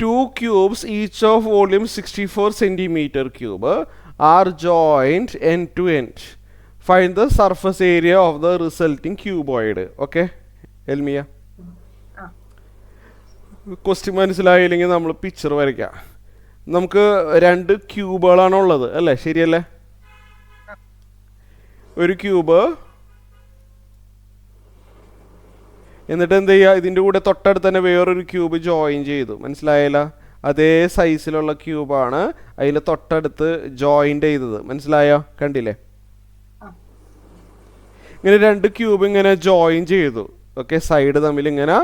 Two cubes, each of volume 64 centimeter cube, are joined end to end. Find the surface area of the resulting cuboid. Okay, Elmia. Question മനസ്സിലായില്ലെങ്കിൽ നമ്മൾ picture വരയ്ക്കാം. നമുക്ക് രണ്ട് ക്യൂബുകളാണ് ഉള്ളത് അല്ലേ, ശരിയല്ലേ? ഒരു ക്യൂബ്, എന്നിട്ട് എന്ത് ചെയ്യുക, ഇതിൻ്റെ കൂടെ തൊട്ടടുത്ത് തന്നെ വേറൊരു ക്യൂബ് ജോയിൻ ചെയ്തു. മനസ്സിലായില്ല? അതേ സൈസിലുള്ള ക്യൂബാണ് അതിൽ തൊട്ടടുത്ത് ജോയിൻ്റ് ചെയ്തത്. മനസ്സിലായോ? കണ്ടില്ലേ? ഇങ്ങനെ രണ്ട് ക്യൂബ് ഇങ്ങനെ ജോയിൻ ചെയ്തു. ഓക്കെ, സൈഡ് തമ്മിൽ ഇങ്ങനെ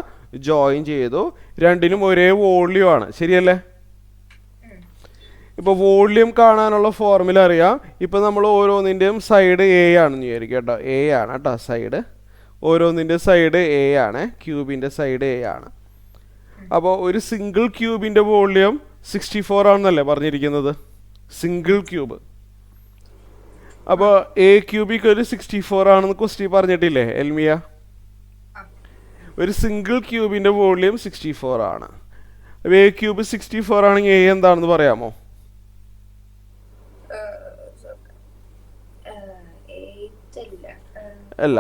ജോയിൻ ചെയ്തു. രണ്ടിനും ഒരേ വോള്യൂം ആണ്, ശരിയല്ലേ? ഇപ്പോൾ വോള്യൂം കാണാനുള്ള ഫോർമുല അറിയാം. ഇപ്പോൾ നമ്മൾ ഓരോന്നിൻ്റെയും സൈഡ് എ ആണെന്ന് വിചാരിക്കും കേട്ടോ. എ ആണ് കേട്ടോ സൈഡ്. ഓരോന്നിൻ്റെ സൈഡ് എ ആണ്, ക്യൂബിൻ്റെ സൈഡ് എ ആണ്. അപ്പോൾ ഒരു സിംഗിൾ ക്യൂബിൻ്റെ വോള്യൂം 64 ആണെന്നല്ലേ പറഞ്ഞിരിക്കുന്നത്? Single cube. അപ്പോൾ എ ക്യൂബിക്ക് ഒരു 64 ആണെന്ന് ക്വസ്റ്റ്യൻ പറഞ്ഞിട്ടില്ലേ എൽമിയ? ഒരു സിംഗിൾ ക്യൂബിൻ്റെ വോള്യൂം 64 ആണ്. എ ക്യൂബ് 64 ആണെങ്കിൽ എ എന്താണെന്ന് പറയാമോ? അല്ല,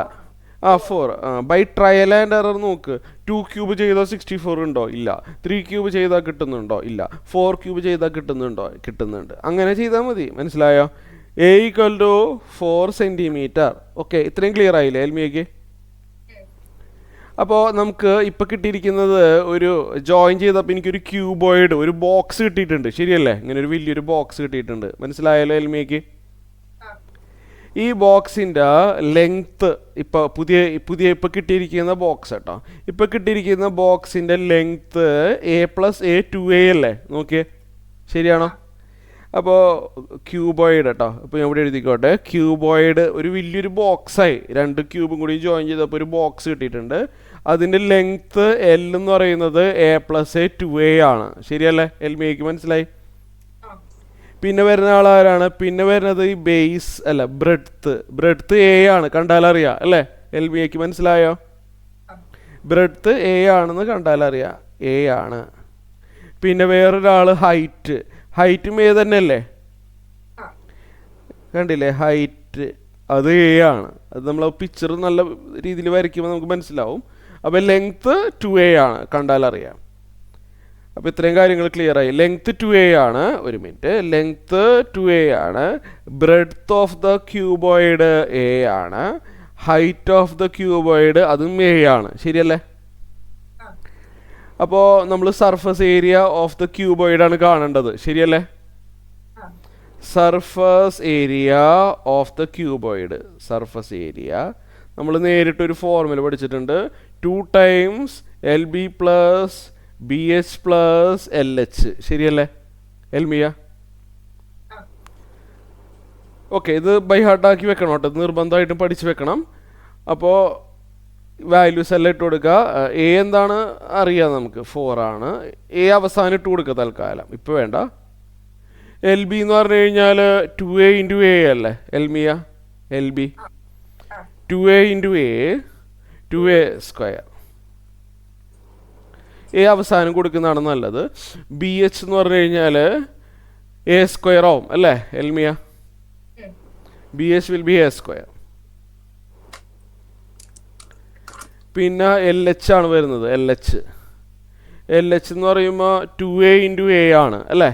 4. ബൈ ട്രയൽ ആൻഡ് എറർ നോക്ക്. 2 ക്യൂബ് ചെയ്താൽ 64 ഉണ്ടോ? ഇല്ല. 3 ക്യൂബ് ചെയ്താൽ കിട്ടുന്നുണ്ടോ? ഇല്ല. 4 ക്യൂബ് ചെയ്താൽ കിട്ടുന്നുണ്ടോ? കിട്ടുന്നുണ്ട്. അങ്ങനെ ചെയ്താൽ മതി. മനസ്സിലായോ? A equal to 4 centimetre. Okay, ഇത്രയും ക്ലിയർ ആയില്ലേ എൽമിയക്ക്? അപ്പോൾ നമുക്ക് ഇപ്പോൾ കിട്ടിയിരിക്കുന്നത് ഒരു ജോയിൻ ചെയ്തപ്പോൾ എനിക്കൊരു ക്യൂബോയിഡ്, ഒരു ബോക്സ് കിട്ടിയിട്ടുണ്ട്, ശരിയല്ലേ? ഇങ്ങനെ ഒരു വലിയൊരു ബോക്സ് കിട്ടിയിട്ടുണ്ട്. മനസ്സിലായല്ലോ എൽമിയക്ക്? ഈ ബോക്സിൻ്റെ ലെങ്ത്ത് ഇപ്പോൾ ഇപ്പോൾ കിട്ടിയിരിക്കുന്ന ബോക്സ് കേട്ടോ. ഇപ്പോൾ കിട്ടിയിരിക്കുന്ന ബോക്സിൻ്റെ ലെങ്ത്ത് A+A2A അല്ലേ? നോക്കിയേ, ശരിയാണോ? അപ്പോൾ ക്യൂബോയിഡ് കേട്ടോ. ഇപ്പോൾ ഞാൻ ഇവിടെ എഴുതിക്കോട്ടെ. ക്യൂബോയിഡ് ഒരു വലിയൊരു ബോക്സായി. രണ്ട് ക്യൂബും കൂടി ജോയിൻ ചെയ്തപ്പോൾ ഒരു ബോക്സ് കിട്ടിയിട്ടുണ്ട്. അതിൻ്റെ ലെങ്ത്ത് L എന്ന് പറയുന്നത് A+A2A ആണ്, ശരിയല്ലേ? എൽമിയക്ക് മനസ്സിലായി? പിന്നെ വരുന്ന ആളാരാണ്? പിന്നെ വരുന്നത് ഈ ബേസ് അല്ല, ബ്രെഡ്ത്ത് A ആണ്, കണ്ടാലറിയാം അല്ലേ? എൽമിയക്ക് മനസ്സിലായോ? ബ്രെഡ്ത്ത് A ആണെന്ന് കണ്ടാലറിയാം, A ആണ്. പിന്നെ വേറൊരാൾ ഹൈറ്റും A തന്നെയല്ലേ? കണ്ടില്ലേ? ഹൈറ്റ് അത് A ആണ്. അത് നമ്മൾ പിക്ചർ നല്ല രീതിയിൽ വരയ്ക്കുമ്പോൾ നമുക്ക് മനസ്സിലാവും. അപ്പോൾ ലെങ്ത്ത് 2A ആണ്, കണ്ടാലറിയാം. അപ്പോൾ ഇത്രയും കാര്യങ്ങൾ ക്ലിയർ ആയി. ലെങ്ത്ത് 2A ആണ്. ഒരു മിനിറ്റ്, ലെങ്ത്ത് 2A ആണ്. Breadth of the cuboid A ആണ്. ഹൈറ്റ് ഓഫ് ദ ക്യൂബോയിഡ് അതും A ആണ്, ശരിയല്ലേ? അപ്പോൾ നമ്മൾ surface area of the cuboid ആണ് കാണേണ്ടത്, ശരിയല്ലേ? Surface area of the cuboid, surface area നമ്മൾ നേരിട്ടൊരു ഫോർമുല പഠിച്ചിട്ടുണ്ട്. 2 times LB plus BH plus LH, ശരിയല്ലേ എൽമിയ? ഓക്കെ, ഇത് ബൈ ഹാർട്ടാക്കി വെക്കണം കേട്ടോ, നിർബന്ധമായിട്ടും പഠിച്ച് വെക്കണം. അപ്പോൾ വാല്യൂസ് എല്ലാം ഇട്ട് കൊടുക്കുക. എ എന്താണ് അറിയാം നമുക്ക്, 4 ആണ്. എ അവസാനം ഇട്ട് കൊടുക്കുക തൽക്കാലം, ഇപ്പോൾ വേണ്ട. LB എന്ന് പറഞ്ഞു കഴിഞ്ഞാൽ 2A × A അല്ലേ എൽമിയ? LB 2A × A, 2A². A അവസാനം കൊടുക്കുന്നതാണ് നല്ലത്. BH എന്ന് പറഞ്ഞു കഴിഞ്ഞാൽ A² ആവും അല്ലേ എൽമിയ? BH will be A². പിന്നെ LH ആണ് വരുന്നത്. LH എന്ന് പറയുമ്പോൾ 2A × A ആണ് അല്ലേ?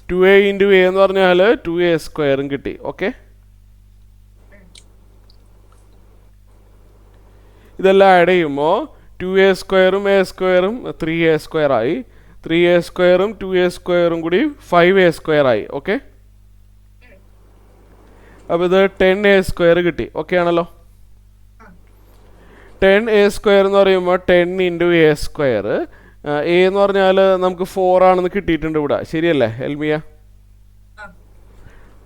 2A × A എന്ന് പറഞ്ഞാൽ 2A² കിട്ടി. ഓക്കെ, ഇതെല്ലാം ആഡ് ചെയ്യുമ്പോൾ 2A² A² 3A² ആയി. 3A² 2A² കൂടി 5A² ആയി. ഓക്കെ, അപ്പോൾ ഇത് 10A² കിട്ടി. ഓക്കെ ആണല്ലോ? 10A² എന്ന് പറയുമ്പോൾ 10 × A². A എന്ന് പറഞ്ഞാൽ നമുക്ക് 4 ആണെന്ന് കിട്ടിയിട്ടുണ്ട് ഇവിടെ, ശരിയല്ലേ എൽമിയ?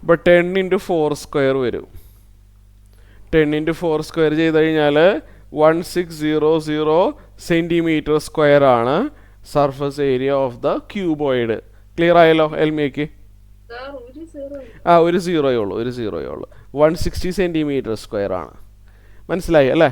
അപ്പോൾ 10 × 4² വരും. 10 × 4² ചെയ്ത് കഴിഞ്ഞാൽ 1600 cm² ആണ് surface area of the cuboid. Clear ആയല്ലോ എൽമിയക്ക്? ഒരു സീറോയേ ഉള്ളൂ. 160 cm² ആണ്. മനസ്സിലായി അല്ലേ?